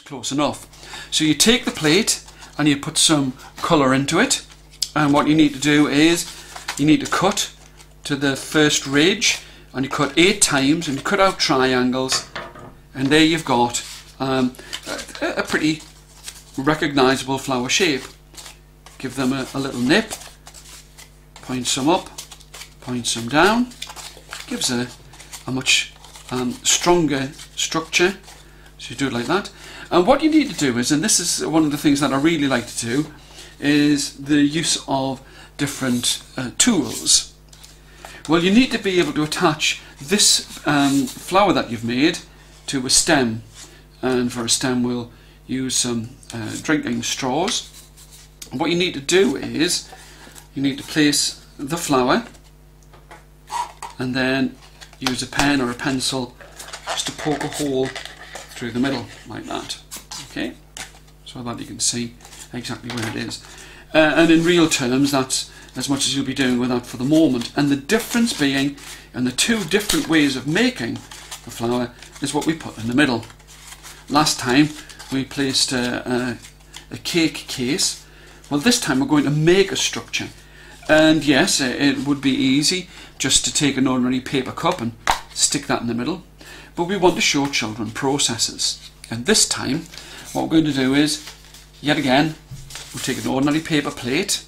Close enough. So you take the plate and you put some colour into it, and what you need to do is you need to cut to the first ridge, and you cut 8 times and you cut out triangles, and there you've got a pretty recognisable flower shape. Give them a little nip, point some up, point some down, gives a much stronger structure. So you do it like that. And what you need to do is, and this is one of the things that I really like to do, is the use of different tools. Well, you need to be able to attach this flower that you've made to a stem, and for a stem we'll use some drinking straws. And what you need to do is you need to place the flower and then use a pen or a pencil just to poke a hole through the middle like that, okay, so that you can see exactly where it is. And in real terms, that's as much as you'll be doing with that for the moment. And the difference being, and the two different ways of making the flower, is what we put in the middle. Last time we placed a cake case. Well, this time we're going to make a structure. And yes, it would be easy just to take an ordinary paper cup and stick that in the middle. But we want to show children processes. And this time, what we're going to do is, yet again, we'll take an ordinary paper plate.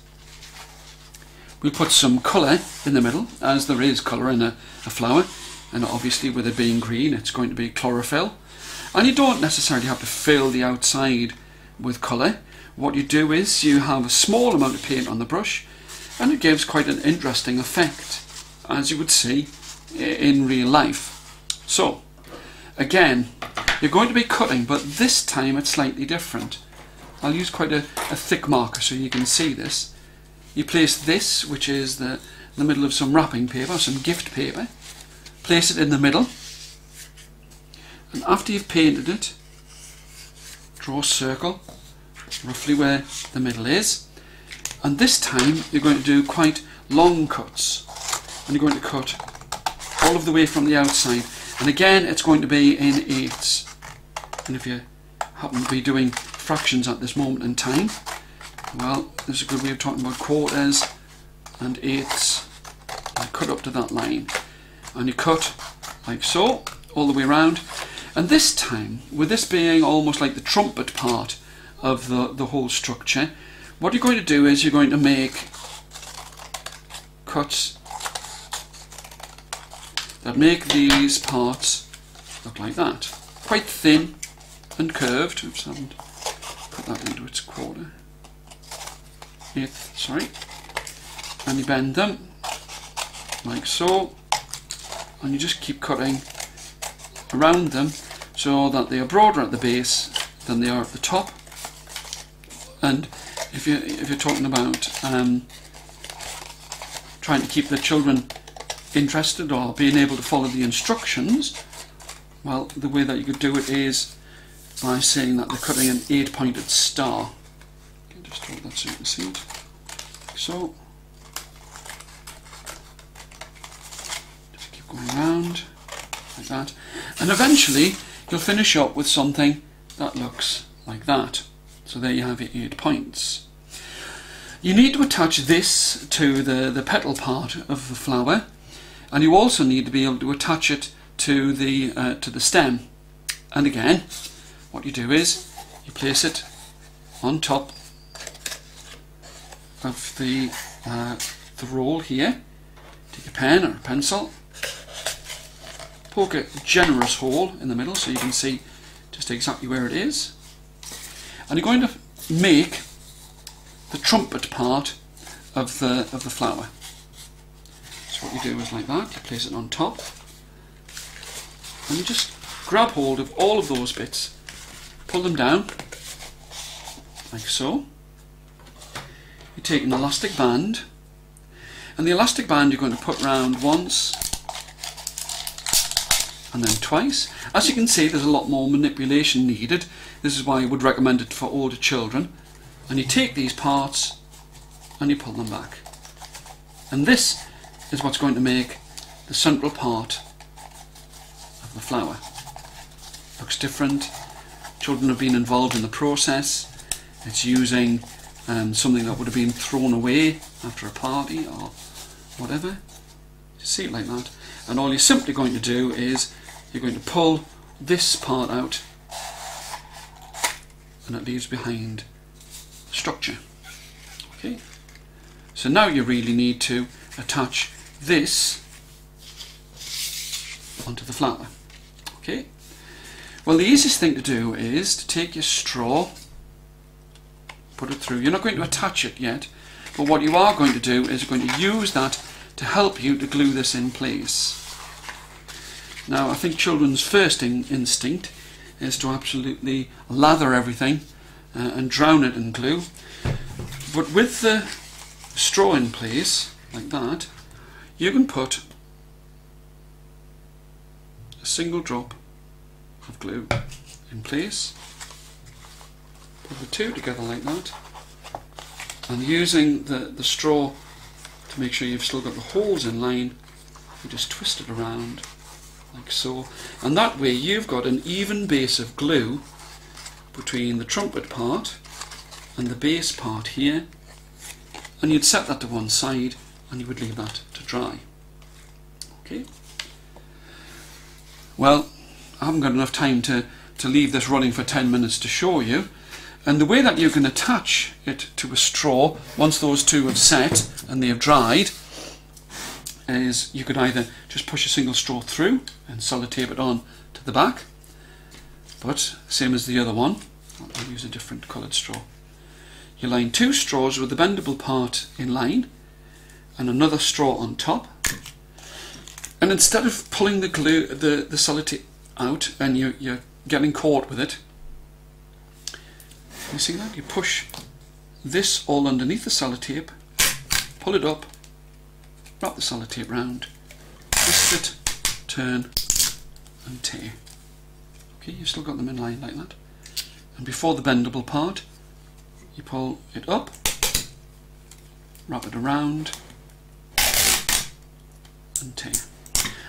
We'll put some colour in the middle, as there is colour in a flower. And obviously with it being green, it's going to be chlorophyll. And you don't necessarily have to fill the outside with colour. What you do is you have a small amount of paint on the brush, and it gives quite an interesting effect, as you would see in real life. So, again, you're going to be cutting, but this time it's slightly different. I'll use quite a thick marker so you can see this. You place this, which is the middle of some wrapping paper, some gift paper. Place it in the middle. And after you've painted it, draw a circle, roughly where the middle is. And this time you're going to do quite long cuts. And you're going to cut all of the way from the outside. And again, it's going to be in 8ths. And if you happen to be doing fractions at this moment in time, well, there's a good way of talking about quarters and 8ths. And cut up to that line. And you cut like so, all the way around. And this time, with this being almost like the trumpet part of the whole structure, what you're going to do is you're going to make cuts that make these parts look like that. Quite thin and curved. Oops, I haven't put that into its quarter. 8th, sorry. And you bend them like so, and you just keep cutting around them so that they are broader at the base than they are at the top. And if you're talking about trying to keep the children interested or being able to follow the instructions, well, the way that you could do it is by saying that they're cutting an 8-pointed star. Okay, just hold that so you can see it. Like so. Just keep going around like that, and eventually you'll finish up with something that looks like that. So there you have your 8 points. You need to attach this to the petal part of the flower, and you also need to be able to attach it to the stem. And again, what you do is you place it on top of the roll here. Take a pen or a pencil, poke a generous hole in the middle so you can see just exactly where it is. And you're going to make the trumpet part of the flower. So what you do is like that, you place it on top, and you just grab hold of all of those bits, pull them down, like so. You take an elastic band, and the elastic band you're going to put round once, and then twice. As you can see, there's a lot more manipulation needed. This is why I would recommend it for older children. And you take these parts and you pull them back. And this is what's going to make the central part of the flower. Looks different. children have been involved in the process. It's using something that would have been thrown away after a party or whatever. You see it like that. And all you're simply going to do is you're going to pull this part out, and it leaves behind the structure. Okay. So now you really need to attach this onto the flower. Okay. Well, the easiest thing to do is to take your straw, put it through. You're not going to attach it yet, but what you are going to do is you're going to use that to help you to glue this in place. Now, I think children's first instinct is to absolutely lather everything and drown it in glue. But with the straw in place, like that, you can put a single drop of glue in place, put the two together like that, and using the straw to make sure you've still got the holes in line, you just twist it around like so, and that way you've got an even base of glue between the trumpet part and the base part here, and you'd set that to one side and you would leave that to dry. Okay. Well, I haven't got enough time to leave this running for 10 minutes to show you, and the way that you can attach it to a straw once those two have set and they have dried is you could either just push a single straw through and sellotape it on to the back, but same as the other one, I'll use a different coloured straw. You line two straws with the bendable part in line and another straw on top, and instead of pulling the glue, the sellotape out and you're getting caught with it, you see that? You push this all underneath the sellotape, pull it up, wrap the sellotape round, twist it, turn and tear. Okay, you've still got them in line like that. And before the bendable part, you pull it up, wrap it around and tear.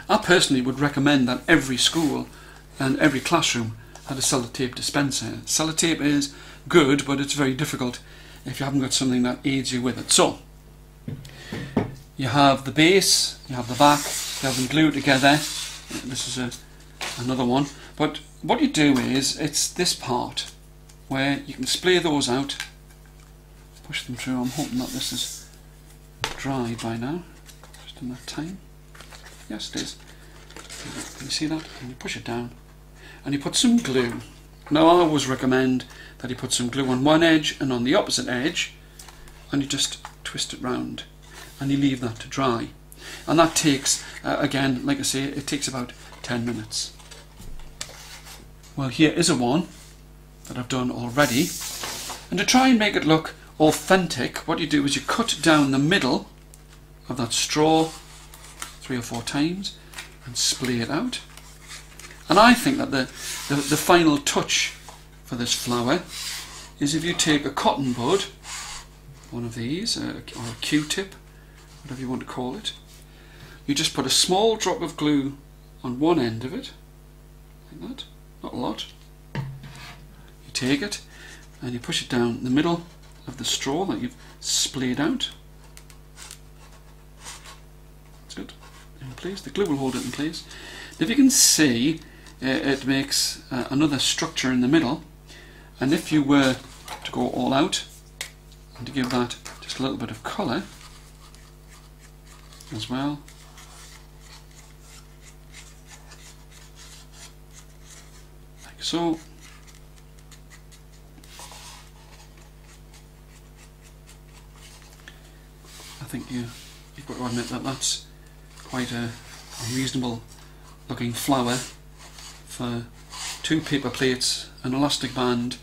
I personally would recommend that every school and every classroom had a sellotape dispenser. Sellotape is good, but it's very difficult if you haven't got something that aids you with it. So, you have the base, you have the back, you have them glued together. This is another one. But what you do is, it's this part where you can splay those out, push them through. I'm hoping that this is dry by now, just in that time. Yes, it is. Can you see that? And you push it down and you put some glue. Now, I always recommend that you put some glue on one edge and on the opposite edge, and you just twist it round and you leave that to dry. And that takes, again, like I say, it takes about 10 minutes. Well, here is a one that I've done already, and to try and make it look authentic, what you do is you cut down the middle of that straw 3 or 4 times and splay it out. And I think that the final touch for this flower is if you take a cotton bud, one of these, or a Q-tip, whatever you want to call it, you just put a small drop of glue on one end of it, like that, not a lot. You take it and you push it down the middle of the straw that you've splayed out. That's it, in place. The glue will hold it in place. If you can see, it makes another structure in the middle, and if you were to go all out and to give that just a little bit of colour as well, like so, I think you've got to admit that that's quite a reasonable looking flower for 2 paper plates, an elastic band,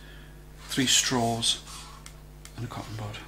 3 straws and a cotton bud.